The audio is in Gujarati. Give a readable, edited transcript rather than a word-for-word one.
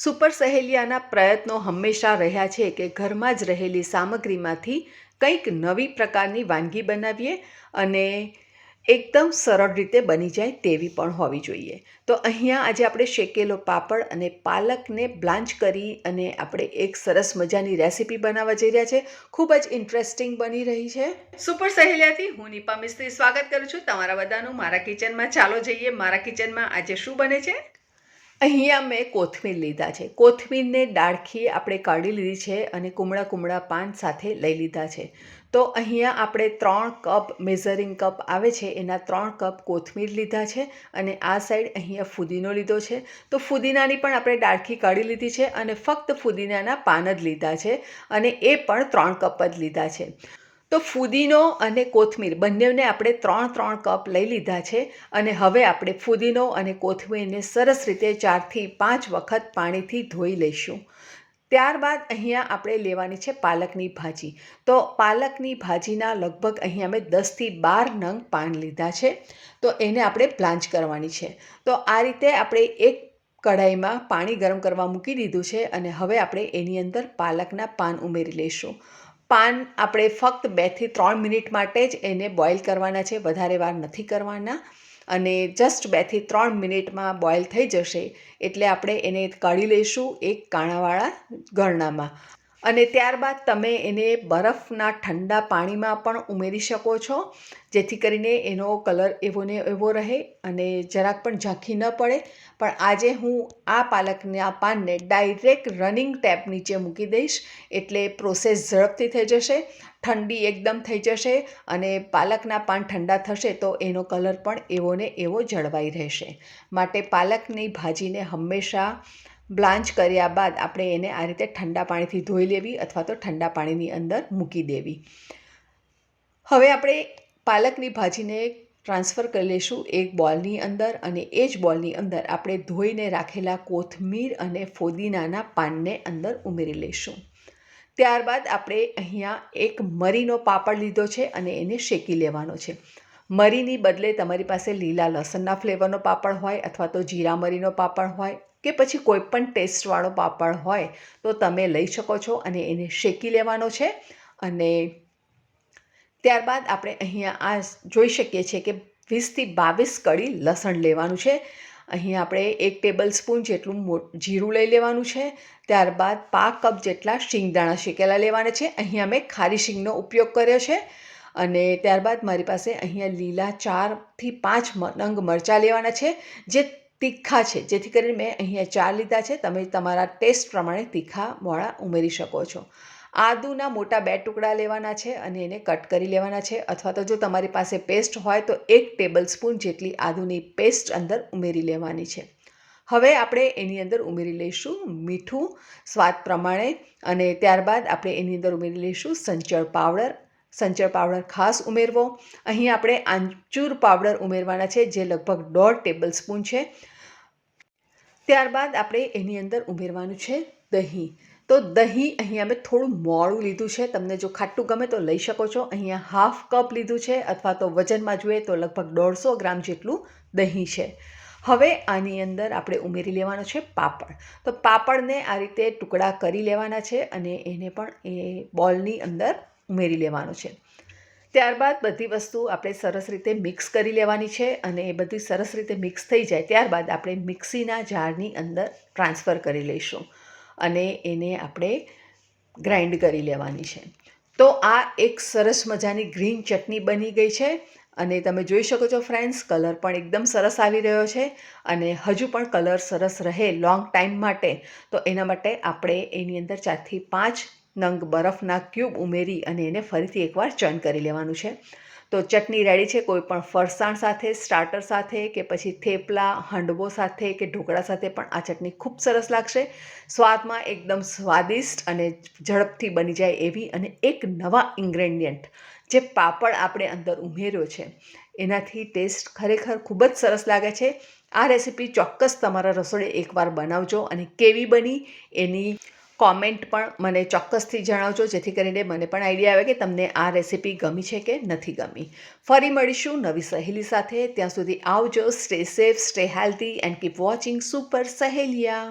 સુપર સહેલિયાના પ્રયત્નો હંમેશા રહ્યા છે કે ઘરમાં જ રહેલી સામગ્રીમાંથી કંઈક નવી પ્રકારની વાનગી બનાવીએ અને એકદમ સરળ રીતે બની જાય તેવી પણ હોવી જોઈએ. તો અહીંયા આજે આપણે શેકેલો પાપડ અને પાલકને બ્લાન્ચ કરી અને આપણે એક સરસ મજાની રેસીપી બનાવવા જઈ રહ્યા છે. ખૂબ જ ઇન્ટરેસ્ટિંગ બની રહી છે. સુપર સહેલિયાથી હું નિપા મિસ્ત્રી સ્વાગત કરું છું તમારા બધાનું મારા કિચનમાં. ચાલો જઈએ મારા કિચનમાં આજે શું બને છે. અહીંયા મેં કોથમીર લીધા છે. કોથમીરને ડાળખી આપણે કાઢી લીધી છે અને કુમળા પાન સાથે લઈ લીધા છે. તો અહીંયા આપણે 3 કપ મેઝરિંગ કપ આવે છે એના 3 કપ કોથમીર લીધા છે અને આ સાઈડ અહીંયા ફુદીનો લીધો છે. તો ફુદીનાની પણ આપણે ડાળખી કાઢી લીધી છે અને ફક્ત ફુદીનાના પાન જ લીધા છે અને એ પણ 3 કપ જ લીધા છે. તો ફુદીનો અને કોથમીર બંનેને આપણે 3 કપ લઈ લીધા છે અને હવે આપણે ફુદીનો અને કોથમીરને સરસ રીતે 4 થી 5 વખત પાણીથી ધોઈ લઈશું. ત્યારબાદ અહીંયા આપણે લેવાની છે પાલકની ભાજી. તો પાલકની ભાજીના લગભગ અહીંયા અમે 10 થી 12 નંગ પાન લીધા છે. તો એને આપણે બ્લાન્ચ કરવાની છે. તો આ રીતે આપણે એક કઢાઈમાં પાણી ગરમ કરવા મૂકી દીધું છે અને હવે આપણે એની અંદર પાલકના પાન ઉમેરી લઈશું. પાન આપણે ફક્ત 2 થી 3 મિનિટ માટે જ એને બોઇલ કરવાના છે, વધારે વાર નથી કરવાના. અને જસ્ટ 2 થી 3 મિનિટમાં બોઇલ થઈ જશે એટલે આપણે એને કાઢી લઈશું એક કાણાવાળા ગરણામાં. અને ત્યારબાદ તમે એને બરફના ઠંડા પાણીમાં પણ ઉમેરી શકો છો, જેથી કરીને એનો કલર એવો ને એવો રહે અને જરાક પણ ઝાંખી ન પડે. પણ આજે હું આ પાલકના પાનને ડાયરેક્ટ રનિંગ ટેપ નીચે મૂકી દઈશ એટલે પ્રોસેસ ઝડપથી થઈ જશે, ઠંડી એકદમ થઈ જશે અને પાલકના પાન ઠંડા થશે તો એનો કલર પણ એવો ને એવો જળવાઈ રહેશે. માટે પાલકની ભાજીને હંમેશા બ્લાન્ચ કર્યા બાદ આપણે એને આ રીતે ઠંડા પાણીથી ધોઈ લેવી અથવા તો ઠંડા પાણીની અંદર મૂકી દેવી. હવે આપણે પાલકની ભાજીને ટ્રાન્સફર કરી લઈશું એક બોલની અંદર અને એ જ બોલની અંદર આપણે ધોઈને રાખેલા કોથમીર અને ફુદીનાના પાનને અંદર ઉમેરી લઈશું. ત્યારબાદ આપણે અહીંયા એક મરીનો પાપડ લીધો છે અને એને શેકી લેવાનો છે. મરીની બદલે તમારી પાસે લીલા લસણના ફ્લેવરનો પાપડ હોય અથવા તો જીરા મરીનો પાપડ હોય કે પછી કોઈ પણ ટેસ્ટવાળો પાપડ હોય તો તમે લઈ શકો છો અને એને શેકી લેવાનો છે. અને ત્યારબાદ આપણે અહીંયા આ જોઈ શકીએ છીએ કે 20 થી 22 કળી લસણ લેવાનું છે. અહીંયા આપણે 1 ટેબલ સ્પૂન જેટલું જીરું લઈ લેવાનું છે. ત્યારબાદ 5 કપ જેટલા શીંગદાણા શેકેલા લેવાના છે. અહીંયા મેં ખારી શીંગનો ઉપયોગ કર્યો છે. અને ત્યારબાદ મારી પાસે અહીંયા લીલા 4 થી 5 નંગ મરચાં લેવાના છે જે તીખા છે, જેથી કરીને મેં અહીંયા 4 લીધા છે. તમે તમારા ટેસ્ટ પ્રમાણે તીખાવાળા ઉમેરી શકો છો. આદુના મોટા 2 ટુકડા લેવાના છે અને એને કટ કરી લેવાના છે અથવા તો જો તમારી પાસે પેસ્ટ હોય તો 1 ટેબલ સ્પૂન જેટલી આદુની પેસ્ટ અંદર ઉમેરી લેવાની છે. હવે આપણે એની અંદર ઉમેરી લઈશું મીઠું સ્વાદ પ્રમાણે અને ત્યારબાદ આપણે એની અંદર ઉમેરી લઈશું સંચળ પાવડર. સંચળ પાવડર ખાસ ઉમેરવો. અહીં આપણે આમચૂર પાવડર ઉમેરવાના છે જે લગભગ 1.5 ટેબલ સ્પૂન છે. ત્યારબાદ આપણે એની અંદર ઉમેરવાનું છે દહીં. તો દહીં અહીંયા અમે થોડું મોડું લીધું છે. તમને જો ખાટું ગમે તો લઈ શકો છો. અહીંયા 1/2 કપ લીધું છે અથવા તો વજનમાં જોઈએ તો લગભગ 150 ગ્રામ જેટલું દહીં છે. હવે આની અંદર આપણે ઉમેરી લેવાનો છે પાપડ. તો પાપડને આ રીતે ટુકડા કરી લેવાના છે અને એને પણ એ બોલની અંદર ઉમેરી લેવાનો છે. ત્યારબાદ બધી વસ્તુ આપણે સરસ રીતે મિક્સ કરી લેવાની છે અને એ બધી સરસ રીતે મિક્સ થઈ જાય ત્યારબાદ આપણે મિક્સીના જારની અંદર ટ્રાન્સફર કરી લઈશું અને એને આપણે ગ્રાઇન્ડ કરી લેવાની છે. તો આ એક સરસ મજાની ગ્રીન ચટણી બની ગઈ છે અને તમે જોઈ શકો છો ફ્રેન્ડ્સ, કલર પણ એકદમ સરસ આવી રહ્યો છે અને હજુ પણ કલર સરસ રહે લોંગ ટાઈમ માટે તો એના માટે આપણે એની અંદર 4 થી 5 નંગ બરફના ક્યુબ ઉમેરી અને એને ફરીથી એકવાર ચર્ન કરી લેવાનું છે. તો ચટણી રેડી છે. કોઈ પણ ફરસાણ સાથે, સ્ટાર્ટર સાથે કે પછી થેપલા, હાંડવો સાથે કે ઢોકળા સાથે પણ આ ચટણી ખૂબ સરસ લાગશે. સ્વાદમાં એકદમ સ્વાદિષ્ટ અને ઝડપથી બની જાય એવી અને એક નવા ઇન્ગ્રેડિયન્ટ જે પાપડ આપણે અંદર ઉમેર્યો છે એનાથી ટેસ્ટ ખરેખર ખૂબ જ સરસ લાગે છે. આ રેસીપી ચોક્કસ તમારા રસોડે એકવાર બનાવજો અને કેવી બની એની કોમેન્ટ પણ મને ચોક્કસથી જણાવજો, જેથી કરીને મને પણ આઈડિયા આવે કે તમને આ રેસીપી ગમી છે કે નથી ગમી. ફરી મળીશું નવી સહેલી સાથે. ત્યાં સુધી આવજો. Stay safe, stay healthy and keep watching super સહેલિયા.